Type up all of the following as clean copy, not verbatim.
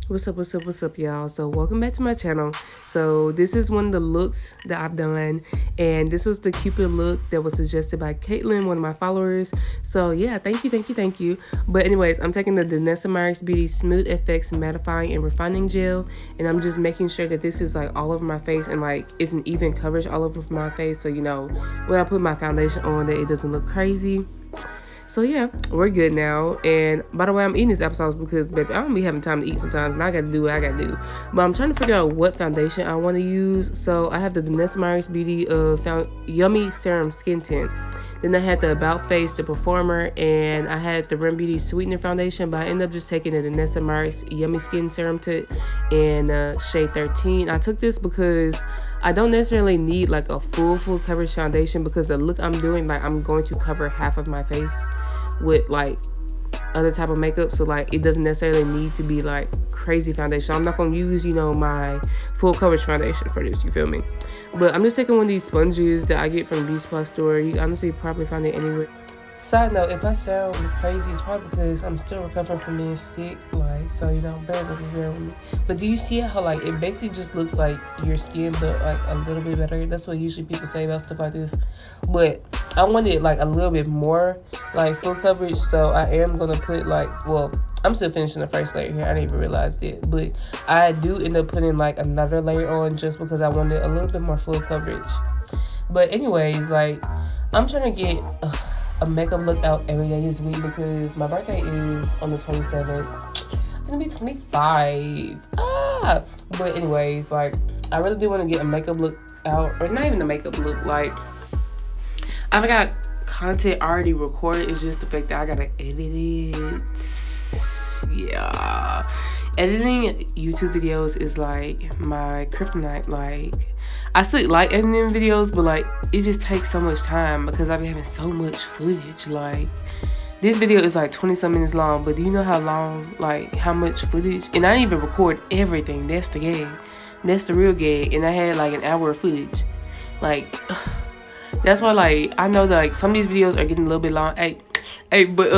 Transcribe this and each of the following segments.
What's up, y'all? So welcome back to my channel. So this is one of the looks that I've done, and this was the Cupid look that was suggested by Caitlin, one of my followers. So yeah, thank you. But anyways, I'm taking the Danessa Myricks Beauty Smooth FX Mattifying and Refining Gel, and I'm just making sure that this is like all over my face and like it's an even coverage all over my face, so you know when I put my foundation on that it doesn't look crazy. So yeah, we're good now. And by the way, I'm eating this applesauce because, baby, I don't be having time to eat sometimes, and I gotta do what I gotta do. But I'm trying to figure out what foundation I want to use. So I have the Danessa Myricks Beauty Yummy Serum Skin Tint. Then I had the About Face, the Performer, and I had the Ren Beauty Sweetener Foundation. But I ended up just taking the Danessa Myricks Yummy Skin Serum Tint in shade 13. I took this because I don't necessarily need like a full coverage foundation, because the look I'm doing, like, I'm going to cover half of my face with like other type of makeup, so like it doesn't necessarily need to be like crazy foundation. So I'm not gonna use, you know, my full coverage foundation for this, you feel me? But I'm just taking one of these sponges that I get from the beauty supply store. You honestly probably find it anywhere. Side note, if I sound crazy, it's probably because I'm still recovering from being sick, like, so, you know, bear with me. But do you see how, like, it basically just looks like your skin, but like a little bit better? That's what usually people say about stuff like this. But I wanted like a little bit more like full coverage, so I am gonna put like, well, I'm still finishing the first layer here. I didn't even realize it, but I do end up putting like another layer on just because I wanted a little bit more full coverage. But anyways, like, I'm trying to get a makeup look out every day this week because my birthday is on the 27th. I'm gonna be 25. But anyways, like, I really do want to get a makeup look out, or not even a makeup look, like, I've got content already recorded. It's just the fact that I gotta edit it. Yeah, editing YouTube videos is like my kryptonite. Like, I still like editing videos, but like it just takes so much time because I've been having so much footage. Like, this video is like 20-some minutes long, but do you know how long, like how much footage? And I didn't even record everything. That's the gag. That's the real gag. And I had like an hour of footage. Like, that's why, like, I know that like some of these videos are getting a little bit long. Hey, but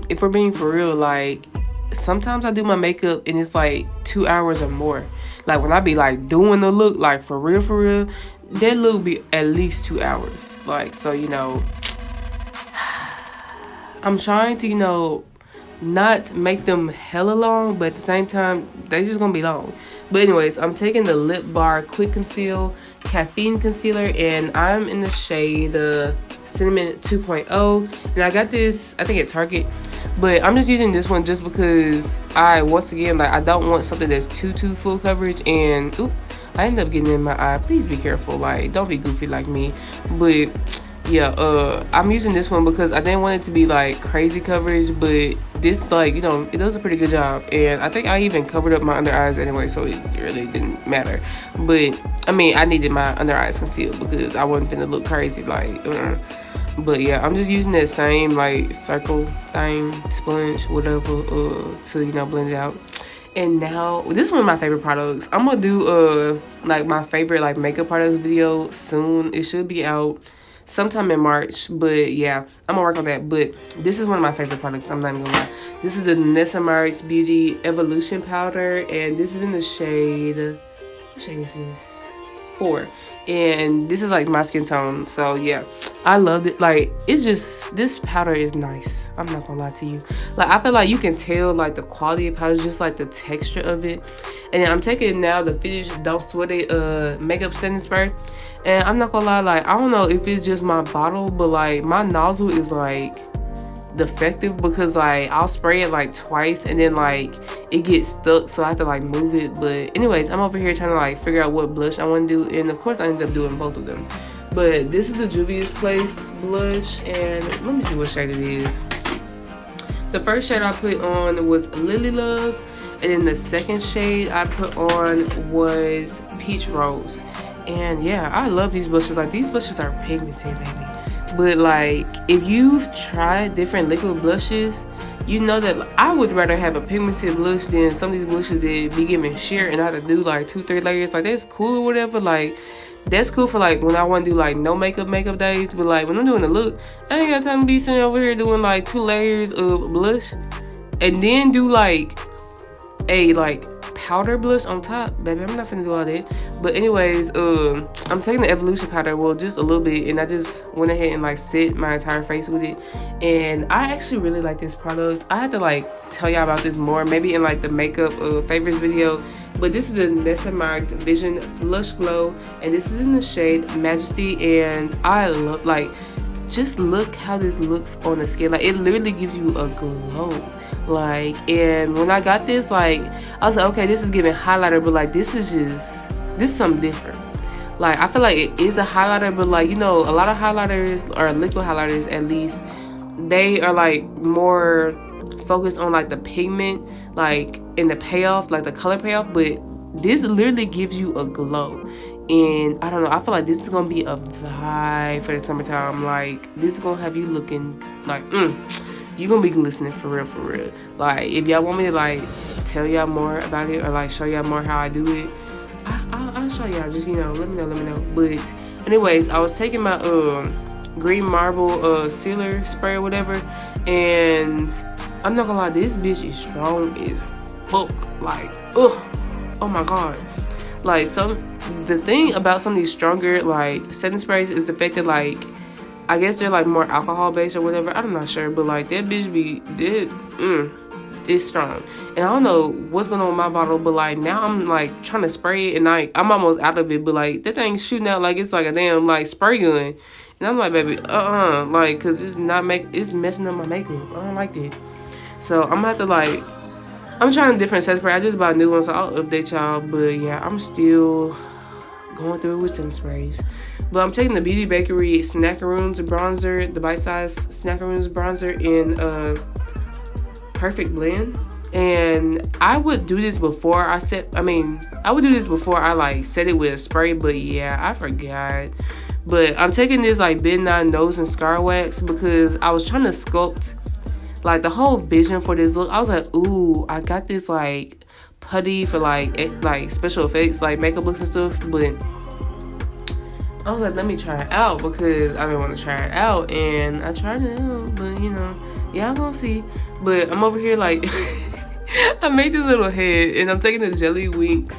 if we're being for real, like, sometimes I do my makeup and it's like 2 hours or more. Like, when I be like doing the look, like for real, that look be at least 2 hours. Like, so, you know, I'm trying to, you know, not make them hella long, but at the same time they just gonna be long. But anyways, I'm taking the Lip Bar Quick Conceal Caffeine Concealer, and I'm in the shade Cinnamon 2.0, and I got this, I think, at Target. But I'm just using this one just because once again, like, I don't want something that's too full coverage. And oop, I ended up getting in my eye. Please be careful, like, don't be goofy like me. But yeah, I'm using this one because I didn't want it to be like crazy coverage, but this, like, you know, it does a pretty good job. And I think I even covered up my under eyes anyway, so it really didn't matter. But I mean, I needed my under eyes concealed because I wasn't finna look crazy, like, But yeah, I'm just using that same like circle thing, sponge, whatever, to, you know, blend it out. And now, this is one of my favorite products. I'm gonna do like my favorite like makeup products video soon. It should be out sometime in March, but yeah, I'm gonna work on that. But this is one of my favorite products, I'm not even gonna lie. This is the Danessa Myricks Beauty Evolution Powder, and this is in the shade, what shade is this? 4. And this is like my skin tone, so yeah, I loved it. Like, it's just, this powder is nice, I'm not gonna lie to you. Like, I feel like you can tell like the quality of powder, just like the texture of it. And then I'm taking now the FITISH Don't Sweat It makeup setting spray. And I'm not gonna lie, like, I don't know if it's just my bottle, but like my nozzle is like defective because like I'll spray it like twice and then like it gets stuck, so I have to like move it. But anyways, I'm over here trying to like figure out what blush I want to do, and of course I ended up doing both of them. But this is the Juvia's Place blush, and let me see what shade it is. The first shade I put on was Lily Love, and then the second shade I put on was Peach Rose. And yeah, I love these blushes. Like, these blushes are pigmented, baby. But like, if you've tried different liquid blushes, you know that I would rather have a pigmented blush than some of these blushes that be giving sheer and I have to do like 2-3 layers. Like, that's cool or whatever. Like, that's cool for like when I want to do like no makeup days. But like when I'm doing a look, I ain't got time to be sitting over here doing like 2 layers of blush and then do like a like powder blush on top, baby. I'm not finna do all that. But anyways, I'm taking the Evolution powder, well, just a little bit, and I just went ahead and like set my entire face with it. And I actually really like this product. I had to like tell y'all about this more, maybe in like the makeup favorites video. But this is a Danessa Vision Flush Glow, and this is in the shade Majesty. And I love, like, just look how this looks on the skin. Like, it literally gives you a glow. Like, and when I got this, like, I was like, okay, this is giving highlighter, but like, this is something different. Like, I feel like it is a highlighter, but like, you know, a lot of highlighters, or liquid highlighters at least, they are like more focused on like the pigment, like in the payoff, like the color payoff. But this literally gives you a glow. And I don't know, I feel like this is gonna be a vibe for the summertime. Like, this is gonna have you looking like you're gonna be glistening for real. Like, if y'all want me to like tell y'all more about it, or like show y'all more how I do it, I'll show y'all. Just, you know, let me know. But anyways, I was taking my green marble sealer spray or whatever, and I'm not gonna lie, this bitch is strong as fuck. Like, oh my god. Like, the thing about some of these stronger like setting sprays is the fact that, like, I guess they're like more alcohol based or whatever. I'm not sure, but like that bitch be it's strong. And I don't know what's going on with my bottle, but like now I'm like trying to spray it, and I'm almost out of it, but like that thing's shooting out like it's like a damn like spray gun. And I'm like, baby, like, cause it's messing up my makeup. I don't like that. So I'm gonna have to like, I'm trying different set spray. I just bought new ones, so I'll update y'all. But yeah, I'm still going through it with some sprays. But I'm taking the Beauty Bakery Snackaroons bronzer, the bite size Snackaroons bronzer in Perfect Blend. And I would do this before I would do this before I like set it with a spray, but yeah, I forgot. But I'm taking this like Midnight Nose and Scar Wax because I was trying to sculpt like the whole vision for this look. I was like, ooh, I got this like putty for like special effects, like makeup looks and stuff. But I was like, let me try it out because I didn't want to try it out, and I tried it out. But you know, y'all gonna see. But I'm over here like I made this little head, and I'm taking the JelliWink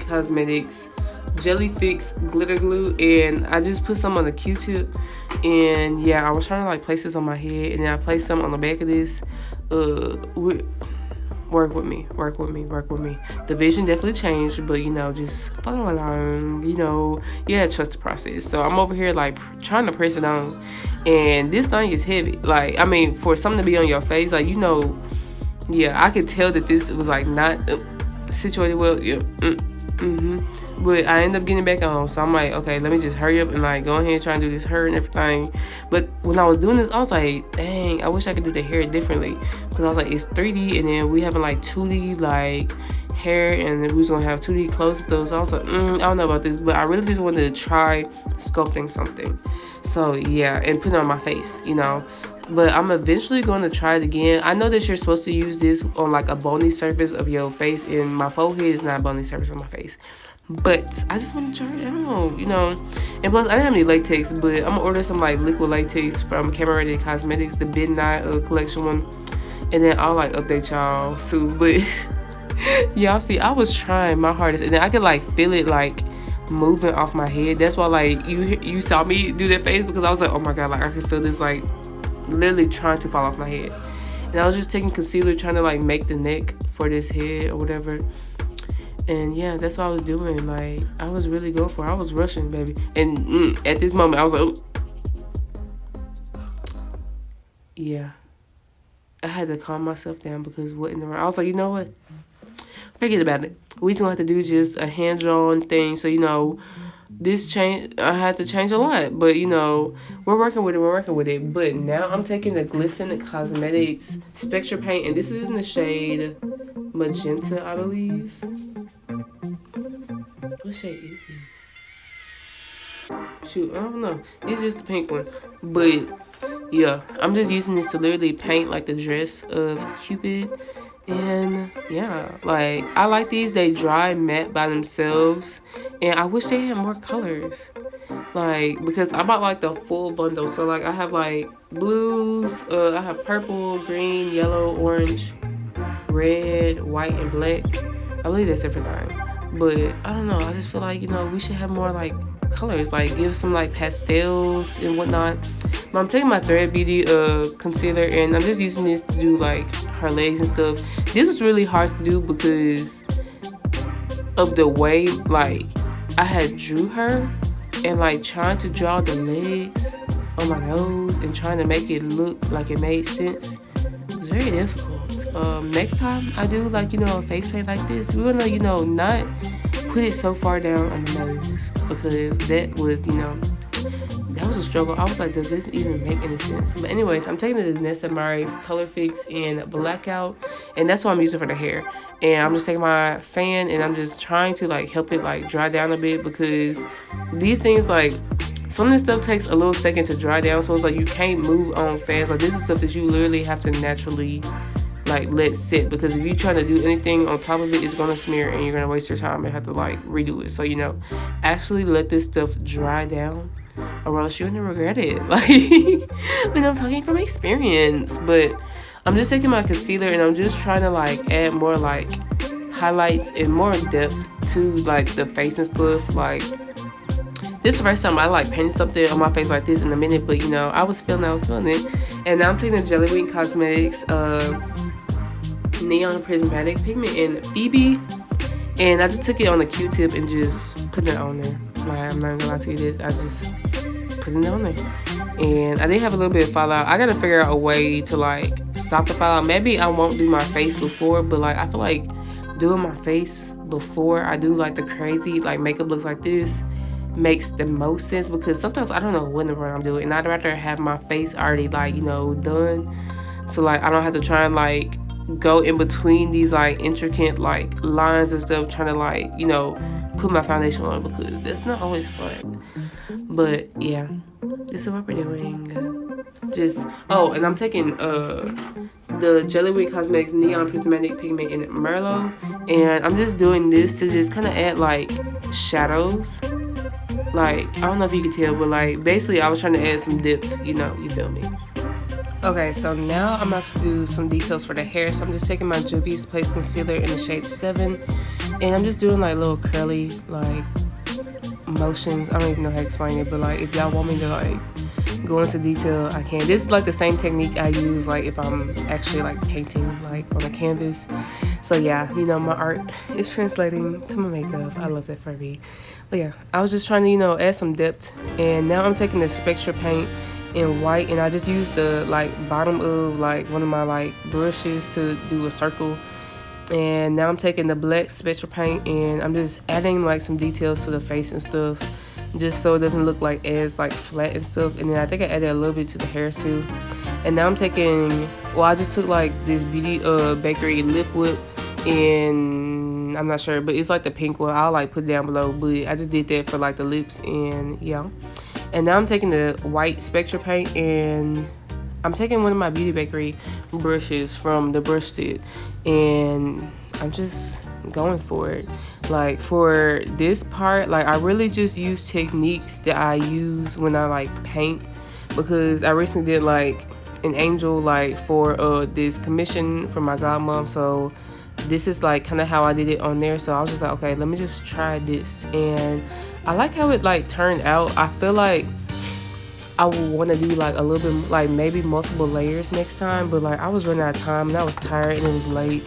Cosmetics Jellyfix glitter glue, and I just put some on the Q-tip. And yeah, I was trying to like place this on my head, and then I placed some on the back of this. Work with me. The vision definitely changed, but you know, just follow along. You know, yeah, trust the process. So I'm over here like trying to press it on, and this thing is heavy. Like, I mean, for something to be on your face, like, you know, yeah, I could tell that this was like not situated well. Yeah. But I ended up getting it back on, so I'm like, okay, let me just hurry up and like go ahead and try and do this hair and everything. But when I was doing this, I was like, dang, I wish I could do the hair differently, because I was like, it's 3D, and then we having like 2D like hair, and then we was gonna have 2D clothes though. So I was like, I don't know about this, but I really just wanted to try sculpting something. So yeah, and put it on my face, you know. But I'm eventually going to try it again. I know that you're supposed to use this on like a bony surface of your face, and my forehead is not a bony surface on my face. But I just want to try it out, you know. And plus, I didn't have any latex, but I'm gonna order some like liquid latex from Camera Ready Cosmetics, the Midnight collection one, and then I'll like update y'all soon. But y'all see, I was trying my hardest, and then I could like feel it like moving off my head. That's why like you saw me do that face, because I was like, oh my god, like I could feel this like literally trying to fall off my head. And I was just taking concealer, trying to like make the neck for this head or whatever. And yeah, that's what I was doing. Like, I was really going for it. I was rushing, baby. And at this moment, I was like, oh. Yeah. I had to calm myself down, because what in the world? I was like, you know what? Forget about it. We just gonna have to do just a hand-drawn thing. So, you know, this change, I had to change a lot. But, you know, we're working with it. But now I'm taking the Glisten Cosmetics Spectra Paint. And this is in the shade Magenta, I believe. What shade is this? Shoot, I don't know. It's just the pink one. But yeah, I'm just using this to literally paint like the dress of Cupid. And yeah, like I like these. They dry matte by themselves, and I wish they had more colors. Like, because I bought like the full bundle. So like I have like blues, I have purple, green, yellow, orange, red, white, and black. I believe that's everything. But I don't know, I just feel like, you know, we should have more like colors, like give some like pastels and whatnot. But I'm taking my Thread Beauty concealer, and I'm just using this to do like her legs and stuff. This was really hard to do because of the way like I had drew her, and like trying to draw the legs on my nose and trying to make it look like it made sense. It was very difficult. Next time I do like, you know, a face paint like this, we're gonna, you know, not put it so far down on the nose, because that was, you know, that was a struggle. I was like, does this even make any sense? But anyways, I'm taking the Danessa, Myricks, Colorfix, and Blackout, and that's what I'm using for the hair. And I'm just taking my fan and I'm just trying to like help it like dry down a bit, because these things, like some of this stuff takes a little second to dry down, so it's like you can't move on fast. Like this is stuff that you literally have to naturally like let sit, because if you try to do anything on top of it, it's gonna smear and you're gonna waste your time and have to like redo it. So, you know, actually let this stuff dry down, or else you're gonna regret it. Like, but I'm talking from experience. But I'm just taking my concealer and I'm just trying to like add more like highlights and more depth to like the face and stuff. Like this is the first time I like painted something on my face like this in a minute, but you know, I was feeling it. And now I'm taking the JelliWink Cosmetics Neon Prismatic Pigment in Phoebe, and I just took it on a Q-tip and just put it on there. Like, I'm not gonna lie to you, this I just put it on there, and I did have a little bit of fallout. I gotta figure out a way to like stop the fallout. Maybe I won't do my face before, but like I feel like doing my face before I do like the crazy like makeup looks like this makes the most sense, because sometimes I don't know when the run I'm doing, and I'd rather have my face already like, you know, done, so like I don't have to try and like go in between these like intricate like lines and stuff trying to like, you know, put my foundation on, because that's not always fun. But yeah, this is what we're doing. Just and I'm taking the JelliWink Cosmetics Neon Prismatic Pigment in Merlot, and I'm just doing this to just kind of add like shadows. Like, I don't know if you can tell, but like basically I was trying to add some depth, you know, you feel me? Okay, so now I'm about to do some details for the hair. So I'm just taking my Juvia's Place Concealer in the shade 7, and I'm just doing like little curly like motions. I don't even know how to explain it, but like if y'all want me to like go into detail, I can. This is like the same technique I use like if I'm actually like painting like on a canvas. So yeah, you know, my art is translating to my makeup. I love that for me. But yeah, I was just trying to, you know, add some depth, and now I'm taking the Spectra paint in white, and I just used the like bottom of like one of my like brushes to do a circle. And now I'm taking the black Spectra paint and I'm just adding like some details to the face and stuff, just so it doesn't look like as like flat and stuff. And then I think I added a little bit to the hair too. And now I'm taking, well, I just took like this Beauty Bakery lip whip, and I'm not sure, but it's like the pink one. I'll like put it down below, but I just did that for like the lips, and yeah. And now I'm taking the white Spectra paint, and I'm taking one of my Beauty Bakery brushes from the brush set, and I'm just going for it. Like for this part, like I really just use techniques that I use when I like paint, because I recently did like an angel like for this commission from my godmom, so this is like kind of how I did it on there. So I was just like, okay, let me just try this, and I like how it like turned out. I feel like I would want to do like a little bit like maybe multiple layers next time, but like I was running out of time and I was tired and it was late.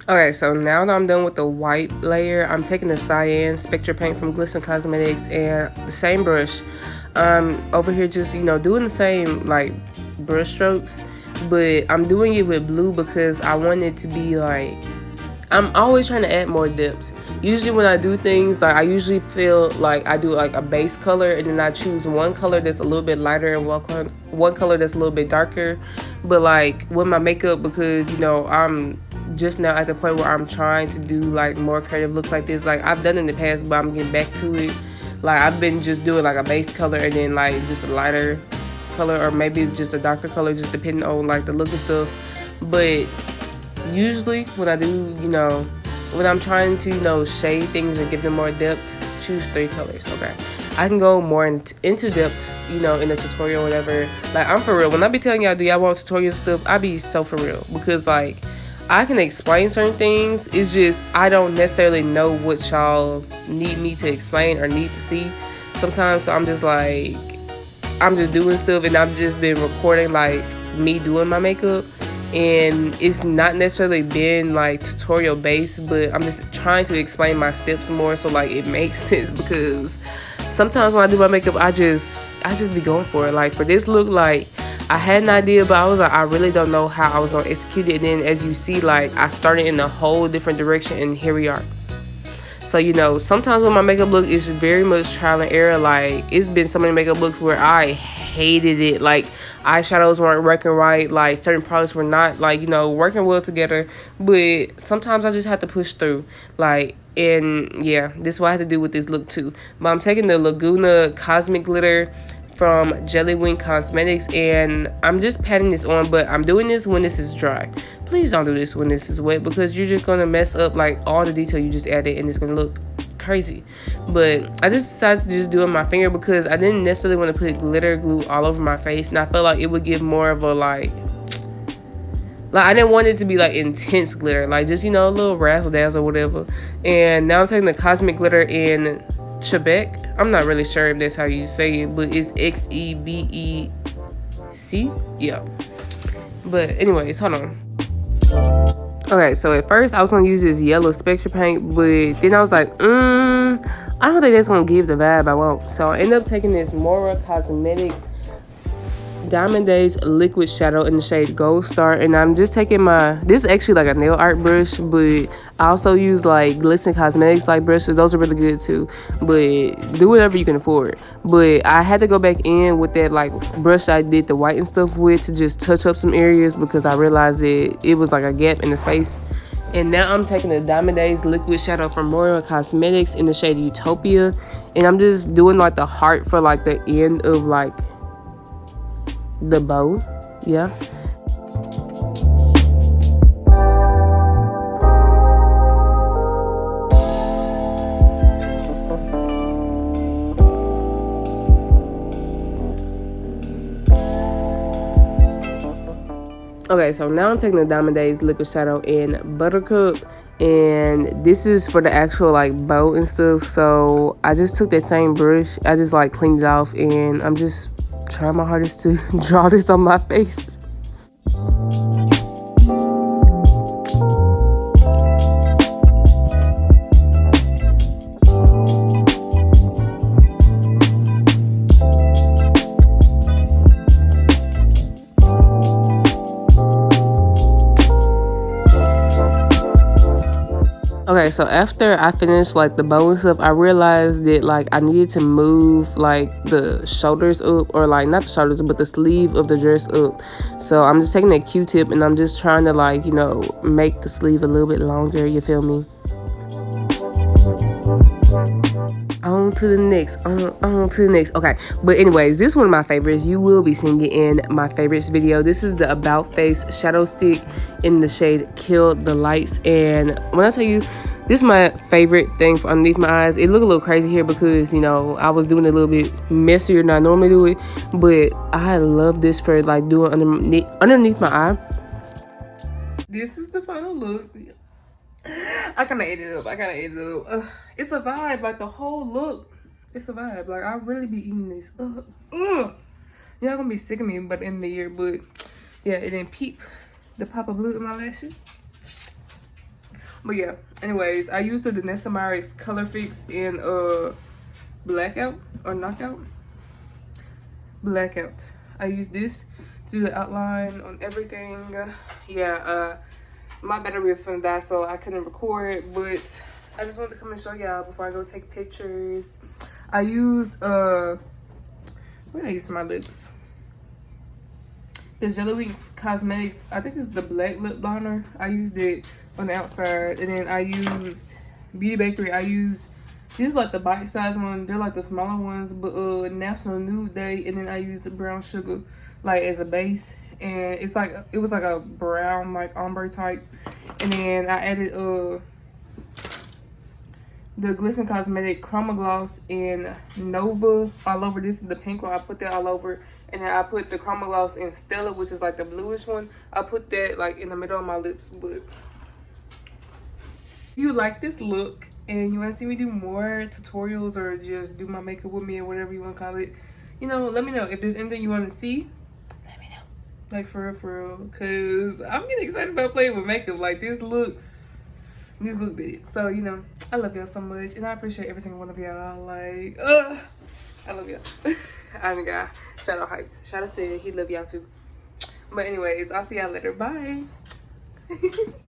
Okay, so now that I'm done with the white layer, I'm taking the cyan Spectra paint from Glisten Cosmetics and the same brush. Over here just, you know, doing the same like brush strokes, but I'm doing it with blue because I want it to be like, I'm always trying to add more depth. Usually when I do things, like I usually feel like I do like a base color and then I choose one color that's a little bit lighter and one color that's a little bit darker. But like with my makeup, because you know I'm just now at the point where I'm trying to do like more creative looks like this. Like I've done in the past, but I'm getting back to it. Like I've been just doing like a base color and then like just a lighter color, or maybe just a darker color, just depending on like the look and stuff. But usually when I do, you know, when I'm trying to, you know, shade things and give them more depth, choose 3 colors. Okay, I can go more into depth, you know, in the tutorial or whatever. Like I'm for real, when I be telling y'all, do y'all want tutorial stuff, I be so for real, because like I can explain certain things, it's just I don't necessarily know what y'all need me to explain or need to see sometimes. So I'm just like, I'm just doing stuff, and I've just been recording like me doing my makeup, and it's not necessarily been like tutorial based, but I'm just trying to explain my steps more so like it makes sense, because sometimes when I do my makeup, I just be going for it. Like for this look, like I had an idea, but I was like, I really don't know how I was gonna execute it. And then as you see, like I started in a whole different direction, and here we are. So, you know, sometimes when my makeup look is very much trial and error. Like it's been so many makeup looks where I hated it. Like eyeshadows weren't working right, like certain products were not, like, you know, working well together. But sometimes I just have to push through, like, and yeah, this is what I have to do with this look too. But I'm taking the Laguna Cosmic Glitter from JelliWink Cosmetics, and I'm just patting this on, but I'm doing this when this is dry. Please don't do this when this is wet, because you're just gonna mess up like all the detail you just added, and it's gonna look crazy. But I just decided to just do it on my finger, because I didn't necessarily want to put glitter glue all over my face, and I felt like it would give more of a like I didn't want it to be like intense glitter, like just, you know, a little razzle dazzle or whatever. And now I'm taking the Cosmic Glitter in Xebec. I'm not really sure if that's how you say it, but it's Xebec, yeah. But anyways, hold on. Okay, so at first I was gonna use this yellow Spectra paint, but then I was like, I don't think that's gonna give the vibe I want. So I ended up taking this Mora Cosmetics Diamond Days liquid shadow in the shade Gold Star, and I'm just taking this is actually like a nail art brush, but I also use like Glisten Cosmetics like brushes. Those are really good too, but do whatever you can afford. But I had to go back in with that like brush I did the white and stuff with to just touch up some areas, because I realized that it was like a gap in the space. And now I'm taking the Diamond Days liquid shadow from Mora Cosmetics in the shade Utopia, and I'm just doing like the heart for like the end of like the bow, yeah. Okay, so now I'm taking the Diamond Days liquid shadow in Buttercup, and this is for the actual like bow and stuff. So I just took that same brush, I just like cleaned it off, and I'm just trying my hardest to draw this on my face. Okay, so after I finished like the bow and stuff, I realized that like I needed to move like the shoulders up, or like not the shoulders but the sleeve of the dress up. So I'm just taking that Q-tip and I'm just trying to like, you know, make the sleeve a little bit longer, you feel me? On to the next, on to the next. Okay, but anyways, this is one of my favorites. You will be seeing it in my favorites video. This is the About Face Shadow Stick in the shade Kill the Lights. And when I tell you, this is my favorite thing for underneath my eyes. It look a little crazy here because, you know, I was doing it a little bit messier than I normally do it, but I love this for like doing underneath my eye. This is the final look. I gotta edit it up. It's a vibe, like the whole look. It's a vibe. Like I really be eating this. Y'all gonna be sick of me by the end of the year, but yeah, it didn't peep the pop of blue in my lashes. But yeah, anyways, I used the Danessa Myricks Colorfix in Blackout or Knockout. Blackout. I used this to do the outline on everything. My battery was gonna die, so I couldn't record, but I just wanted to come and show y'all before I go take pictures. I used what did I use for my lips? The JelliWink Cosmetics, I think this is the black lip liner. I used it on the outside, and then I used Beauty Bakery. I used These are like the bite-sized ones. They're like the smaller ones. But National Nude Day, and then I use brown sugar like as a base, and it's like it was like a brown like ombre type, and then I added the Glisten Cosmetic Chroma Gloss in Nova all over. This is the pink one. I put that all over, and then I put the Chroma Gloss in Stella, which is like the bluish one. I put that like in the middle of my lips. But if you like this look and you want to see me do more tutorials or just do my makeup with me or whatever you want to call it, you know, let me know. If there's anything you want to see, let me know. Like for real, because I'm getting excited about playing with makeup. Like this look big. So, you know, I love y'all so much, and I appreciate every single one of y'all. Like, I love y'all. I got Shadow hyped. Shadow said he love y'all too. But anyways, I'll see y'all later. Bye.